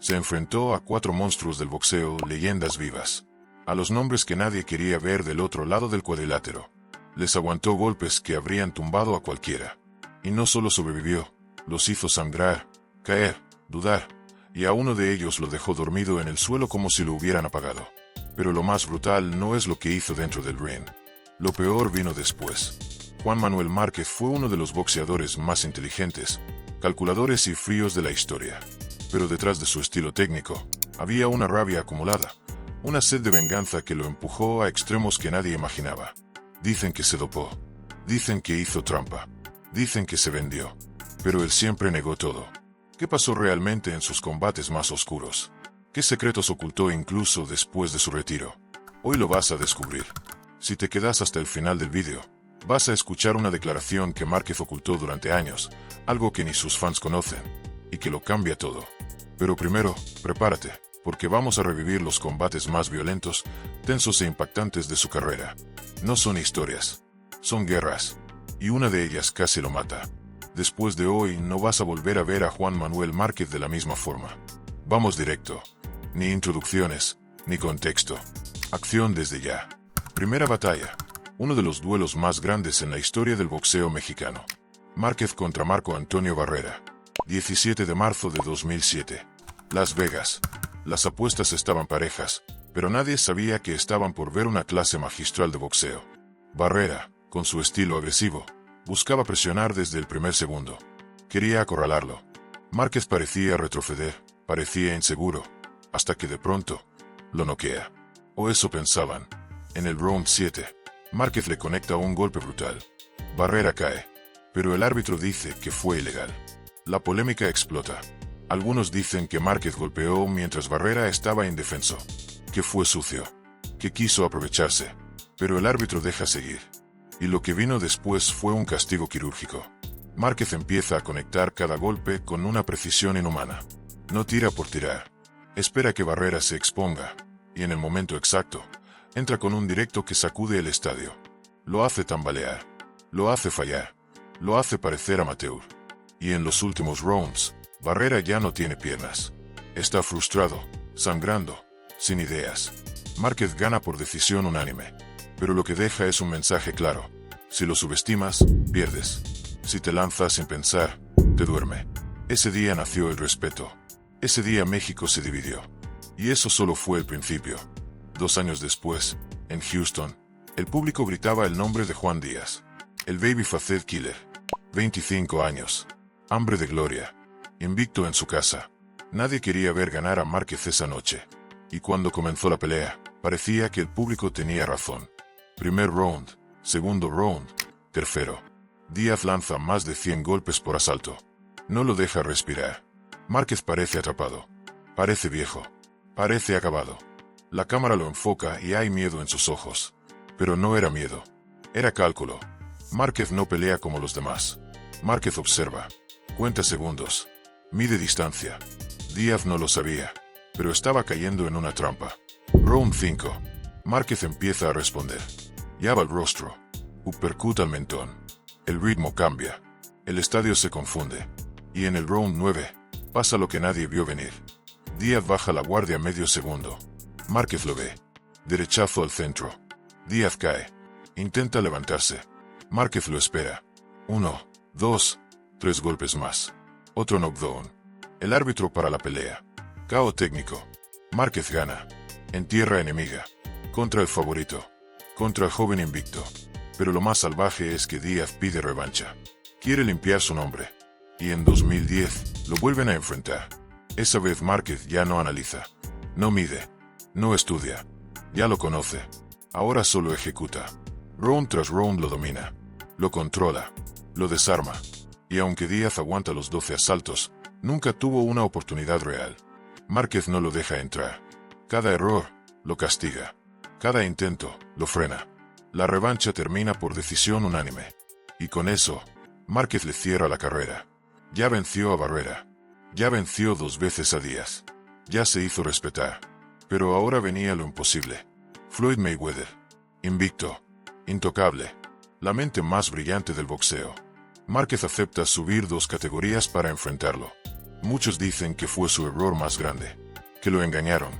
Se enfrentó a 4 monstruos del boxeo, leyendas vivas. A los nombres que nadie quería ver del otro lado del cuadrilátero. Les aguantó golpes que habrían tumbado a cualquiera. Y no solo sobrevivió, los hizo sangrar, caer, dudar, y a uno de ellos lo dejó dormido en el suelo como si lo hubieran apagado. Pero lo más brutal no es lo que hizo dentro del ring. Lo peor vino después. Juan Manuel Márquez fue uno de los boxeadores más inteligentes, calculadores y fríos de la historia. Pero detrás de su estilo técnico, había una rabia acumulada, una sed de venganza que lo empujó a extremos que nadie imaginaba. Dicen que se dopó, dicen que hizo trampa, dicen que se vendió, pero él siempre negó todo. ¿Qué pasó realmente en sus combates más oscuros? ¿Qué secretos ocultó incluso después de su retiro? Hoy lo vas a descubrir. Si te quedas hasta el final del vídeo, vas a escuchar una declaración que Márquez ocultó durante años, algo que ni sus fans conocen, y que lo cambia todo. Pero primero, prepárate, porque vamos a revivir los combates más violentos, tensos e impactantes de su carrera. No son historias, son guerras, y una de ellas casi lo mata. Después de hoy no vas a volver a ver a Juan Manuel Márquez de la misma forma. Vamos directo. Ni introducciones, ni contexto. Acción desde ya. Primera batalla. Uno de los duelos más grandes en la historia del boxeo mexicano. Márquez contra Marco Antonio Barrera. 17 de marzo de 2007. Las Vegas. Las apuestas estaban parejas, pero nadie sabía que estaban por ver una clase magistral de boxeo. Barrera, con su estilo agresivo, buscaba presionar desde el primer segundo. Quería acorralarlo. Márquez parecía retroceder, parecía inseguro, hasta que de pronto, lo noquea. O eso pensaban. En el round 7, Márquez le conecta un golpe brutal. Barrera cae, pero el árbitro dice que fue ilegal. La polémica explota. Algunos dicen que Márquez golpeó mientras Barrera estaba indefenso, que fue sucio, que quiso aprovecharse, pero el árbitro deja seguir. Y lo que vino después fue un castigo quirúrgico. Márquez empieza a conectar cada golpe con una precisión inhumana. No tira por tirar. Espera que Barrera se exponga, y en el momento exacto, entra con un directo que sacude el estadio. Lo hace tambalear, lo hace fallar, lo hace parecer amateur. Y en los últimos rounds, Barrera ya no tiene piernas. Está frustrado, sangrando, sin ideas. Márquez gana por decisión unánime. Pero lo que deja es un mensaje claro. Si lo subestimas, pierdes. Si te lanzas sin pensar, te duerme. Ese día nació el respeto. Ese día México se dividió. Y eso solo fue el principio. 2 años después, en Houston, el público gritaba el nombre de Juan Díaz. El Babyface Killer. 25 años. Hambre de gloria. Invicto en su casa. Nadie quería ver ganar a Márquez esa noche. Y cuando comenzó la pelea, parecía que el público tenía razón. Primer round, segundo round, tercero. Díaz lanza más de 100 golpes por asalto. No lo deja respirar. Márquez parece atrapado. Parece viejo. Parece acabado. La cámara lo enfoca y hay miedo en sus ojos. Pero no era miedo. Era cálculo. Márquez no pelea como los demás. Márquez observa. Cuenta segundos. Mide distancia. Díaz no lo sabía, pero estaba cayendo en una trampa. Round 5. Márquez empieza a responder. Llava el rostro. Uppercut al mentón. El ritmo cambia. El estadio se confunde. Y en el round 9, pasa lo que nadie vio venir. Díaz baja la guardia medio segundo. Márquez lo ve. Derechazo al centro. Díaz cae. Intenta levantarse. Márquez lo espera. 1, 2, 3 golpes más. Otro knockdown. El árbitro para la pelea. KO técnico. Márquez gana. En tierra enemiga. Contra el favorito. Contra el joven invicto. Pero lo más salvaje es que Díaz pide revancha. Quiere limpiar su nombre. Y en 2010, lo vuelven a enfrentar. Esa vez Márquez ya no analiza. No mide. No estudia. Ya lo conoce. Ahora solo ejecuta. Round tras round lo domina. Lo controla. Lo desarma. Y aunque Díaz aguanta los 12 asaltos, nunca tuvo una oportunidad real. Márquez no lo deja entrar. Cada error, lo castiga. Cada intento, lo frena. La revancha termina por decisión unánime. Y con eso, Márquez le cierra la carrera. Ya venció a Barrera. Ya venció 2 veces a Díaz. Ya se hizo respetar. Pero ahora venía lo imposible. Floyd Mayweather. Invicto. Intocable. La mente más brillante del boxeo. Márquez acepta subir 2 categorías para enfrentarlo. Muchos dicen que fue su error más grande, que lo engañaron,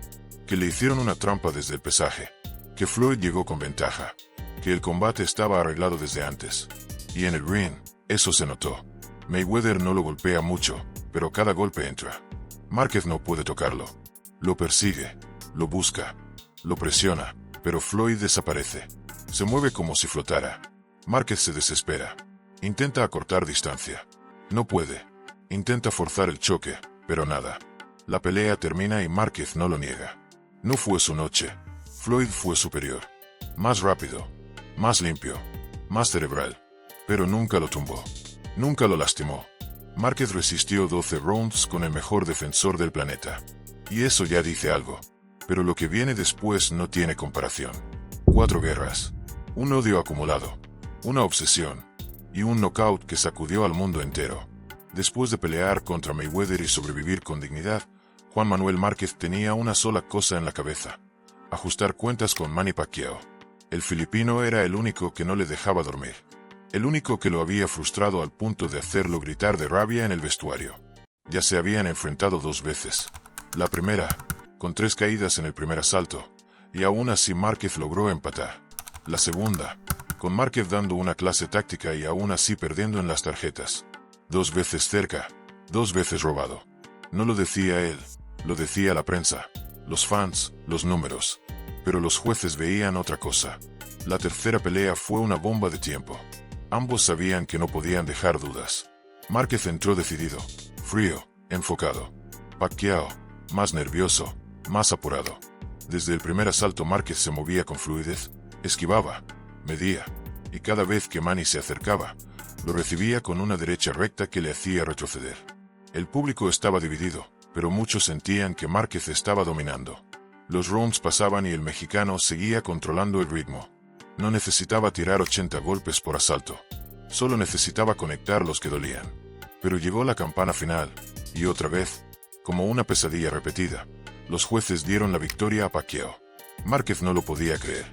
que le hicieron una trampa desde el pesaje, que Floyd llegó con ventaja, que el combate estaba arreglado desde antes. Y en el ring, eso se notó. Mayweather no lo golpea mucho, pero cada golpe entra. Márquez no puede tocarlo. Lo persigue, lo busca, lo presiona, pero Floyd desaparece. Se mueve como si flotara. Márquez se desespera. Intenta acortar distancia. No puede. Intenta forzar el choque, pero nada. La pelea termina y Márquez no lo niega. No fue su noche. Floyd fue superior. Más rápido, más limpio, más cerebral. Pero nunca lo tumbó. Nunca lo lastimó. Márquez resistió 12 rounds con el mejor defensor del planeta. Y eso ya dice algo. Pero lo que viene después no tiene comparación. 4 guerras. Un odio acumulado. Una obsesión. Y un knockout que sacudió al mundo entero. Después de pelear contra Mayweather y sobrevivir con dignidad, Juan Manuel Márquez tenía una sola cosa en la cabeza: ajustar cuentas con Manny Pacquiao. El filipino era el único que no le dejaba dormir. El único que lo había frustrado al punto de hacerlo gritar de rabia en el vestuario. Ya se habían enfrentado 2 veces. La primera, con 3 caídas en el primer asalto, y aún así Márquez logró empatar. La segunda, con Márquez dando una clase táctica y aún así perdiendo en las tarjetas. 2 veces cerca, 2 veces robado. No lo decía él, lo decía la prensa, los fans, los números. Pero los jueces veían otra cosa. La tercera pelea fue una bomba de tiempo. Ambos sabían que no podían dejar dudas. Márquez entró decidido, frío, enfocado. Pacquiao, más nervioso, más apurado. Desde el primer asalto Márquez se movía con fluidez, esquivaba, medía, y cada vez que Manny se acercaba, lo recibía con una derecha recta que le hacía retroceder. El público estaba dividido, pero muchos sentían que Márquez estaba dominando. Los rounds pasaban y el mexicano seguía controlando el ritmo. No necesitaba tirar 80 golpes por asalto. Solo necesitaba conectar los que dolían. Pero llegó la campana final, y otra vez, como una pesadilla repetida, los jueces dieron la victoria a Pacquiao. Márquez no lo podía creer.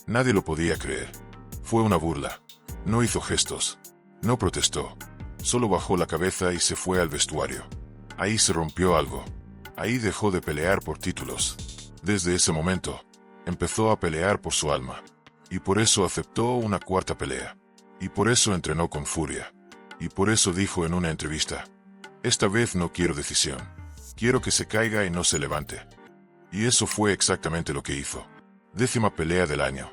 Nadie lo podía creer. Fue una burla. No hizo gestos. No protestó. Solo bajó la cabeza y se fue al vestuario. Ahí se rompió algo. Ahí dejó de pelear por títulos. Desde ese momento, empezó a pelear por su alma. Y por eso aceptó una 4ª pelea. Y por eso entrenó con furia. Y por eso dijo en una entrevista: esta vez no quiero decisión. Quiero que se caiga y no se levante. Y eso fue exactamente lo que hizo. 10ª pelea del año.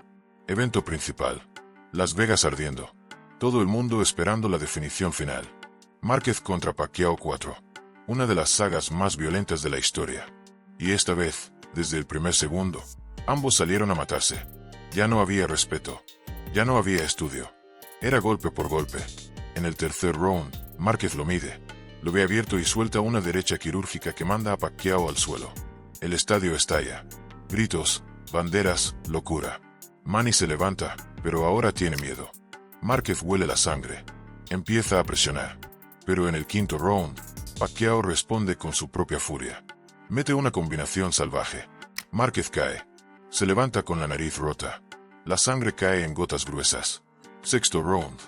Evento principal. Las Vegas ardiendo. Todo el mundo esperando la definición final. Márquez contra Pacquiao 4. Una de las sagas más violentas de la historia. Y esta vez, desde el primer segundo, ambos salieron a matarse. Ya no había respeto. Ya no había estudio. Era golpe por golpe. En el tercer round, Márquez lo mide. Lo ve abierto y suelta una derecha quirúrgica que manda a Pacquiao al suelo. El estadio estalla. Gritos, banderas, locura. Manny se levanta, pero ahora tiene miedo. Márquez huele la sangre. Empieza a presionar. Pero en el 5º round, Pacquiao responde con su propia furia. Mete una combinación salvaje. Márquez cae. Se levanta con la nariz rota. La sangre cae en gotas gruesas. 6º round.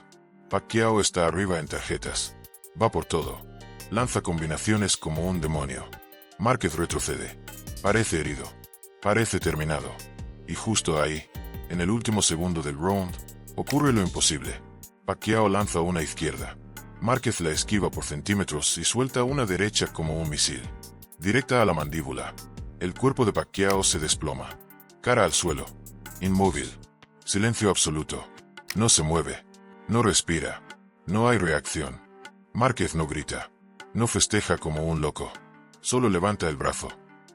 Pacquiao está arriba en tarjetas. Va por todo. Lanza combinaciones como un demonio. Márquez retrocede. Parece herido. Parece terminado. Y justo ahí, en el último segundo del round, ocurre lo imposible. Pacquiao lanza una izquierda. Márquez la esquiva por centímetros y suelta una derecha como un misil. Directa a la mandíbula. El cuerpo de Pacquiao se desploma. Cara al suelo. Inmóvil. Silencio absoluto. No se mueve. No respira. No hay reacción. Márquez no grita. No festeja como un loco. Solo levanta el brazo.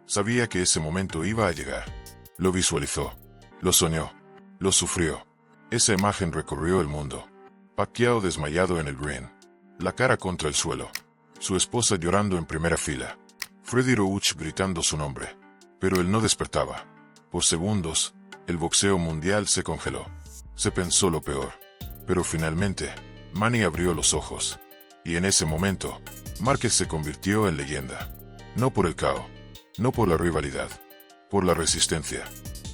Sabía que ese momento iba a llegar. Lo visualizó. Lo soñó. Lo sufrió. Esa imagen recorrió el mundo. Pacquiao desmayado en el ring. La cara contra el suelo. Su esposa llorando en primera fila. Freddie Roach gritando su nombre. Pero él no despertaba. Por segundos, el boxeo mundial se congeló. Se pensó lo peor. Pero finalmente, Manny abrió los ojos. Y en ese momento, Márquez se convirtió en leyenda. No por el caos. No por la rivalidad. Por la resistencia.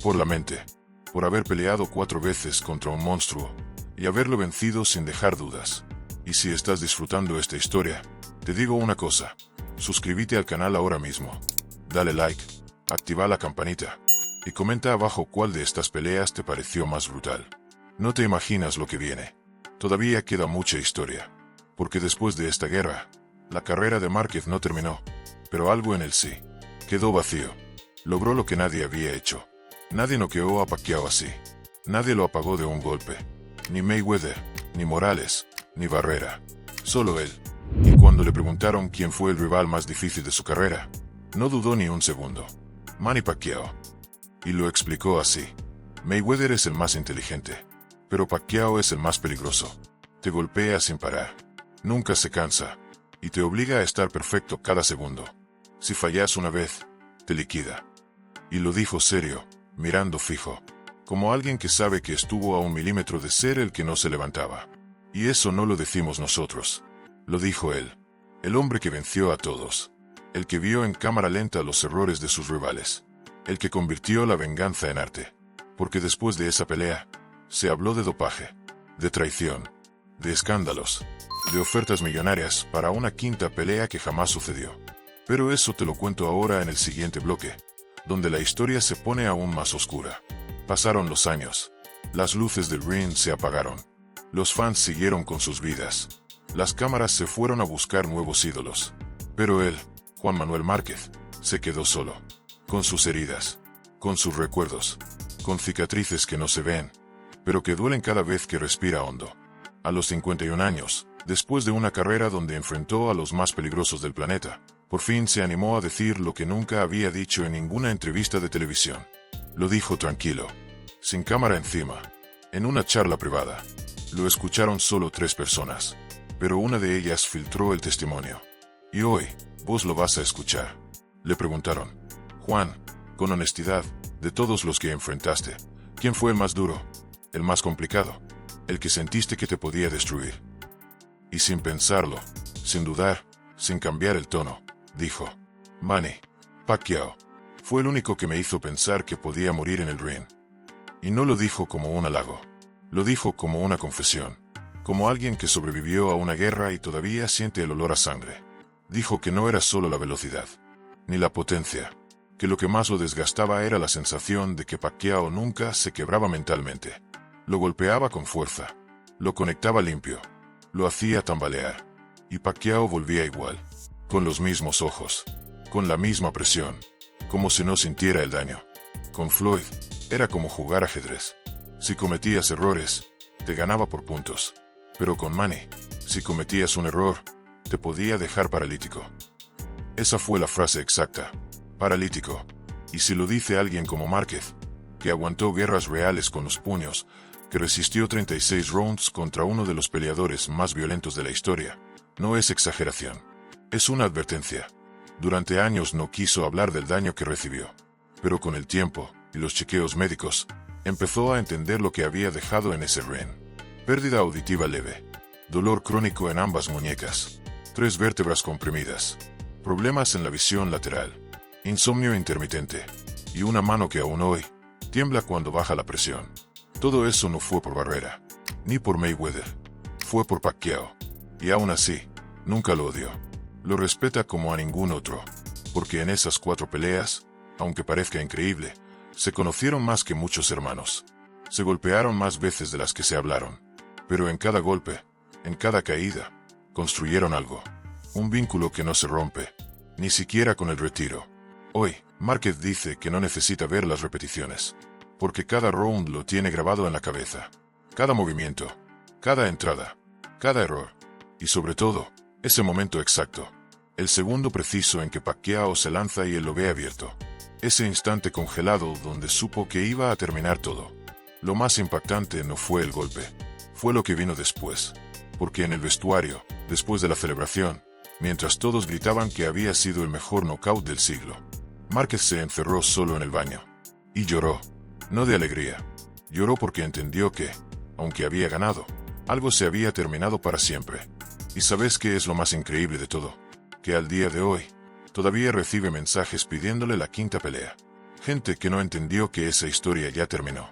Por la mente. Por haber peleado 4 veces contra un monstruo. Y haberlo vencido sin dejar dudas. Y si estás disfrutando esta historia, Te digo una cosa, suscríbete al canal ahora mismo, dale like, activa la campanita, y comenta abajo cuál de estas peleas te pareció más brutal. No te imaginas lo que viene. Todavía queda mucha historia, porque después de esta guerra, la carrera de Márquez no terminó, pero algo en él sí. Quedó vacío. Logró lo que nadie había hecho. Nadie noqueó a Pacquiao así. Nadie lo apagó de un golpe. Ni Mayweather, ni Morales, ni Barrera. Solo él. Y cuando le preguntaron quién fue el rival más difícil de su carrera, no dudó ni un segundo. Manny Pacquiao. Y lo explicó así. Mayweather es el más inteligente, pero Pacquiao es el más peligroso. Te golpea sin parar. Nunca se cansa. Y te obliga a estar perfecto cada segundo. Si fallas una vez, te liquida. Y lo dijo serio, mirando fijo, como alguien que sabe que estuvo a 1 milímetro de ser el que no se levantaba. Y eso no lo decimos nosotros. Lo dijo él. El hombre que venció a todos. El que vio en cámara lenta los errores de sus rivales. El que convirtió la venganza en arte. Porque después de esa pelea, se habló de dopaje, de traición, de escándalos, de ofertas millonarias para una quinta pelea que jamás sucedió. Pero eso te lo cuento ahora en el siguiente bloque, donde la historia se pone aún más oscura. Pasaron los años. Las luces del ring se apagaron. Los fans siguieron con sus vidas. Las cámaras se fueron a buscar nuevos ídolos. Pero él, Juan Manuel Márquez, se quedó solo. Con sus heridas, con sus recuerdos, con cicatrices que no se ven, pero que duelen cada vez que respira hondo. A los 51 años, después de una carrera donde enfrentó a los más peligrosos del planeta, por fin se animó a decir lo que nunca había dicho en ninguna entrevista de televisión. Lo dijo tranquilo, sin cámara encima, en una charla privada. Lo escucharon solo 3 personas, pero una de ellas filtró el testimonio. Y hoy, vos lo vas a escuchar. Le preguntaron, Juan, con honestidad, de todos los que enfrentaste, ¿quién fue el más duro, el más complicado, el que sentiste que te podía destruir? Y sin pensarlo, sin dudar, sin cambiar el tono, dijo, Manny Pacquiao. Fue el único que me hizo pensar que podía morir en el ring. Y no lo dijo como un halago, lo dijo como una confesión, como alguien que sobrevivió a una guerra y todavía siente el olor a sangre. Dijo que no era solo la velocidad, ni la potencia, que lo que más lo desgastaba era la sensación de que Pacquiao nunca se quebraba mentalmente. Lo golpeaba con fuerza, lo conectaba limpio, lo hacía tambalear, y Pacquiao volvía igual, con los mismos ojos, con la misma presión, como si no sintiera el daño. Con Floyd, era como jugar ajedrez. Si cometías errores, te ganaba por puntos. Pero con Manny, si cometías un error, te podía dejar paralítico. Esa fue la frase exacta. Paralítico. Y si lo dice alguien como Márquez, que aguantó guerras reales con los puños, que resistió 36 rounds contra uno de los peleadores más violentos de la historia, no es exageración. Es una advertencia. Durante años no quiso hablar del daño que recibió. Pero con el tiempo, y los chequeos médicos, empezó a entender lo que había dejado en ese ring. Pérdida auditiva leve. Dolor crónico en ambas muñecas. 3 vértebras comprimidas. Problemas en la visión lateral. Insomnio intermitente, y una mano que aún hoy tiembla cuando baja la presión. Todo eso no fue por Barrera, ni por Mayweather, fue por Pacquiao. Y aún así, nunca lo odió. Lo respeta como a ningún otro, porque en esas 4 peleas, aunque parezca increíble, se conocieron más que muchos hermanos. Se golpearon más veces de las que se hablaron, pero en cada golpe, en cada caída, construyeron algo. Un vínculo que no se rompe, ni siquiera con el retiro. Hoy, Márquez dice que no necesita ver las repeticiones, porque cada round lo tiene grabado en la cabeza. Cada movimiento, cada entrada, cada error, y sobre todo, ese momento exacto. El segundo preciso en que Pacquiao se lanza y él lo ve abierto. Ese instante congelado donde supo que iba a terminar todo. Lo más impactante no fue el golpe, fue lo que vino después. Porque en el vestuario, después de la celebración, mientras todos gritaban que había sido el mejor knockout del siglo, Márquez se encerró solo en el baño. Y lloró. No de alegría. Lloró porque entendió que, aunque había ganado, algo se había terminado para siempre. ¿Y sabes qué es lo más increíble de todo? Que al día de hoy, todavía recibe mensajes pidiéndole la quinta pelea. Gente que no entendió que esa historia ya terminó.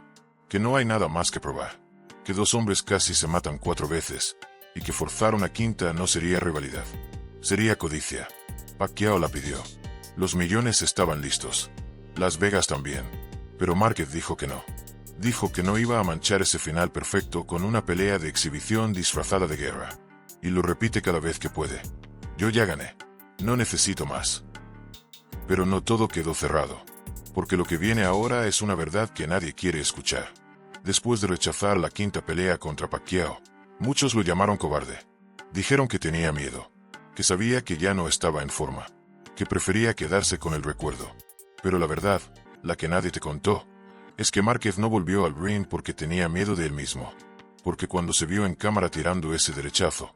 Que no hay nada más que probar. Que 2 hombres casi se matan 4 veces, y que forzar una quinta no sería rivalidad, Sería codicia. Pacquiao la pidió. Los millones estaban listos. Las Vegas también. Pero Márquez dijo que no. Dijo que no iba a manchar ese final perfecto con una pelea de exhibición disfrazada de guerra. Y lo repite cada vez que puede. Yo ya gané. No necesito más. Pero no todo quedó cerrado. Porque lo que viene ahora es una verdad que nadie quiere escuchar. Después de rechazar la quinta pelea contra Pacquiao, muchos lo llamaron cobarde. Dijeron que tenía miedo. Que sabía que ya no estaba en forma. Que prefería quedarse con el recuerdo. Pero la verdad, la que nadie te contó, es que Márquez no volvió al ring porque tenía miedo de él mismo. Porque cuando se vio en cámara tirando ese derechazo,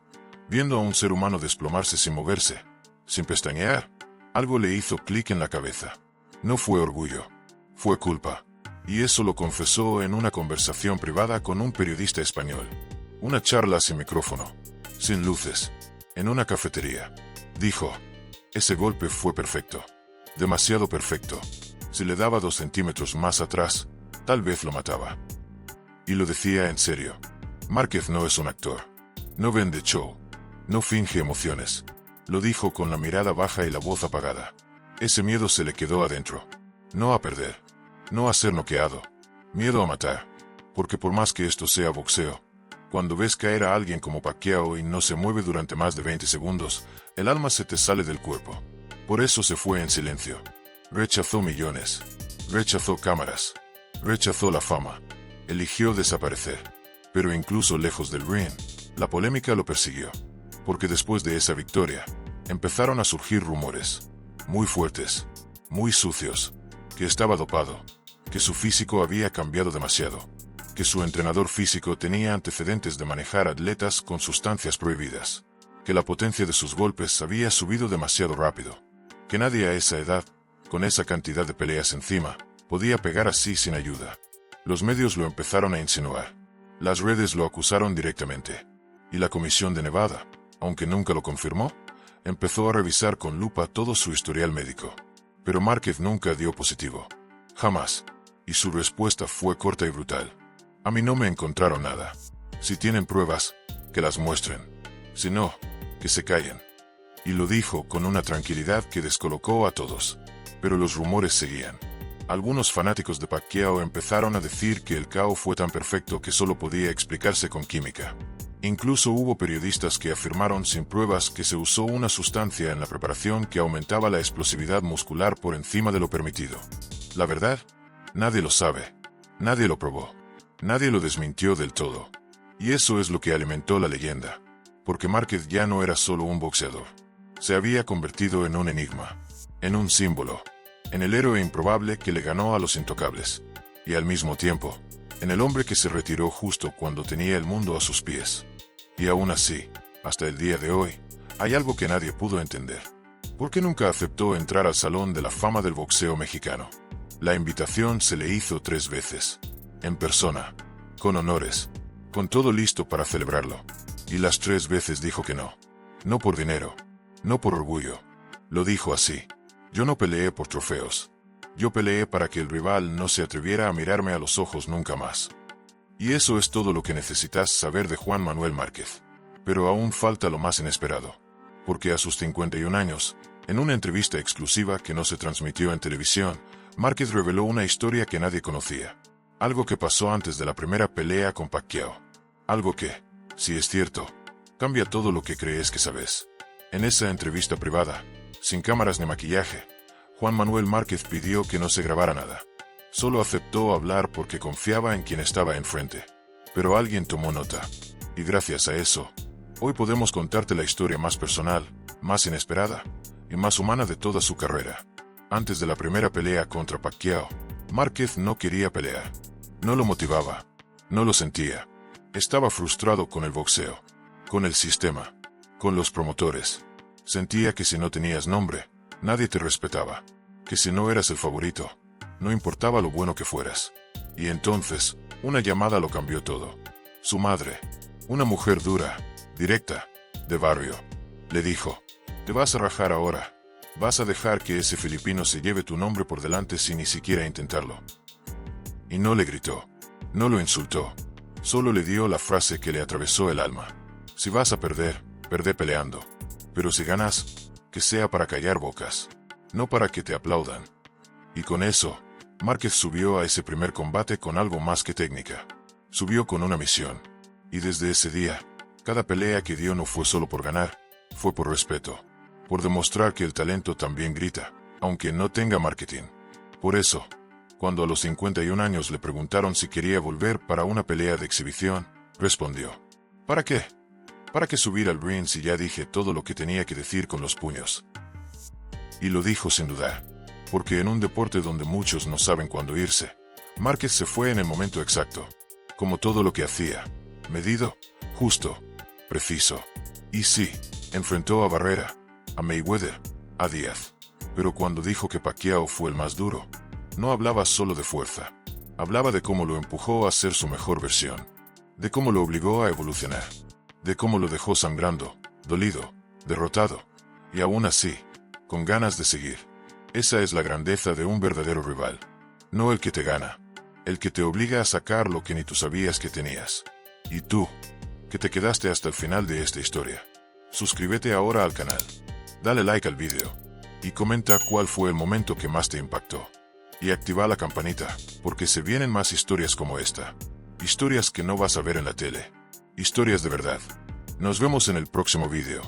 viendo a un ser humano desplomarse sin moverse, sin pestañear, algo le hizo clic en la cabeza. No fue orgullo, fue culpa. Y eso lo confesó en una conversación privada con un periodista español. Una charla sin micrófono, sin luces, en una cafetería. Dijo, ese golpe fue perfecto. Demasiado perfecto. Si le daba 2 centímetros más atrás, tal vez lo mataba. Y lo decía en serio. Márquez no es un actor. No vende show. No finge emociones. Lo dijo con la mirada baja y la voz apagada. Ese miedo se le quedó adentro. No a perder. No a ser noqueado. Miedo a matar. Porque por más que esto sea boxeo, cuando ves caer a alguien como Pacquiao y no se mueve durante más de 20 segundos, el alma se te sale del cuerpo. Por eso se fue en silencio. Rechazó millones. Rechazó cámaras. Rechazó la fama. Eligió desaparecer. Pero incluso lejos del ring, la polémica lo persiguió. Porque después de esa victoria, empezaron a surgir rumores. Muy fuertes. Muy sucios. Que estaba dopado. Que su físico había cambiado demasiado. Que su entrenador físico tenía antecedentes de manejar atletas con sustancias prohibidas. Que la potencia de sus golpes había subido demasiado rápido. Que nadie a esa edad, con esa cantidad de peleas encima, podía pegar así sin ayuda. Los medios lo empezaron a insinuar. Las redes lo acusaron directamente. Y la Comisión de Nevada, aunque nunca lo confirmó, empezó a revisar con lupa todo su historial médico. Pero Márquez nunca dio positivo. Jamás. Y su respuesta fue corta y brutal. A mí no me encontraron nada. Si tienen pruebas, que las muestren. Si no, que se callen. Y lo dijo con una tranquilidad que descolocó a todos. Pero los rumores seguían. Algunos fanáticos de Pacquiao empezaron a decir que el KO fue tan perfecto que solo podía explicarse con química. Incluso hubo periodistas que afirmaron sin pruebas que se usó una sustancia en la preparación que aumentaba la explosividad muscular por encima de lo permitido. La verdad, nadie lo sabe. Nadie lo probó. Nadie lo desmintió del todo. Y eso es lo que alimentó la leyenda. Porque Márquez ya no era solo un boxeador. Se había convertido en un enigma. En un símbolo. En el héroe improbable que le ganó a los intocables. Y al mismo tiempo, en el hombre que se retiró justo cuando tenía el mundo a sus pies. Y aún así, hasta el día de hoy, hay algo que nadie pudo entender. ¿Por qué nunca aceptó entrar al Salón de la Fama del Boxeo Mexicano? La invitación se le hizo 3 veces. En persona. Con honores. Con todo listo para celebrarlo. Y las 3 veces dijo que no. No por dinero. No por orgullo. Lo dijo así. Yo no peleé por trofeos. Yo peleé para que el rival no se atreviera a mirarme a los ojos nunca más. Y eso es todo lo que necesitas saber de Juan Manuel Márquez. Pero aún falta lo más inesperado. Porque a sus 51 años, en una entrevista exclusiva que no se transmitió en televisión, Márquez reveló una historia que nadie conocía. Algo que pasó antes de la primera pelea con Pacquiao. Algo que, si es cierto, cambia todo lo que crees que sabes. En esa entrevista privada, sin cámaras ni maquillaje, Juan Manuel Márquez pidió que no se grabara nada. Solo aceptó hablar porque confiaba en quien estaba enfrente. Pero alguien tomó nota. Y gracias a eso, hoy podemos contarte la historia más personal, más inesperada y más humana de toda su carrera. Antes de la primera pelea contra Pacquiao, Márquez no quería pelear. No lo motivaba. No lo sentía. Estaba frustrado con el boxeo. Con el sistema. Con los promotores. Sentía que si no tenías nombre, nadie te respetaba. Que si no eras el favorito, no importaba lo bueno que fueras. Y entonces, una llamada lo cambió todo. Su madre, una mujer dura, directa, de barrio, le dijo, te vas a rajar ahora. Vas a dejar que ese filipino se lleve tu nombre por delante sin ni siquiera intentarlo. Y no le gritó. No lo insultó. Solo le dio la frase que le atravesó el alma. Si vas a perder, perdé peleando. Pero si ganas, que sea para callar bocas, no para que te aplaudan. Y con eso, Márquez subió a ese primer combate con algo más que técnica. Subió con una misión. Y desde ese día, cada pelea que dio no fue solo por ganar, fue por respeto. Por demostrar que el talento también grita, aunque no tenga marketing. Por eso, cuando a los 51 años le preguntaron si quería volver para una pelea de exhibición, respondió: ¿para qué? ¿Para qué subir al ring si ya dije todo lo que tenía que decir con los puños? Y lo dijo sin dudar, porque en un deporte donde muchos no saben cuándo irse, Márquez se fue en el momento exacto, como todo lo que hacía, medido, justo, preciso. Y sí, enfrentó a Barrera, a Mayweather, a Díaz. Pero cuando dijo que Pacquiao fue el más duro, no hablaba solo de fuerza. Hablaba de cómo lo empujó a ser su mejor versión. De cómo lo obligó a evolucionar. De cómo lo dejó sangrando, dolido, derrotado. Y aún así, con ganas de seguir. Esa es la grandeza de un verdadero rival. No el que te gana. El que te obliga a sacar lo que ni tú sabías que tenías. Y tú, que te quedaste hasta el final de esta historia. Suscríbete ahora al canal. Dale like al video. Y comenta cuál fue el momento que más te impactó. Y activa la campanita, porque se vienen más historias como esta. Historias que no vas a ver en la tele. Historias de verdad. Nos vemos en el próximo video.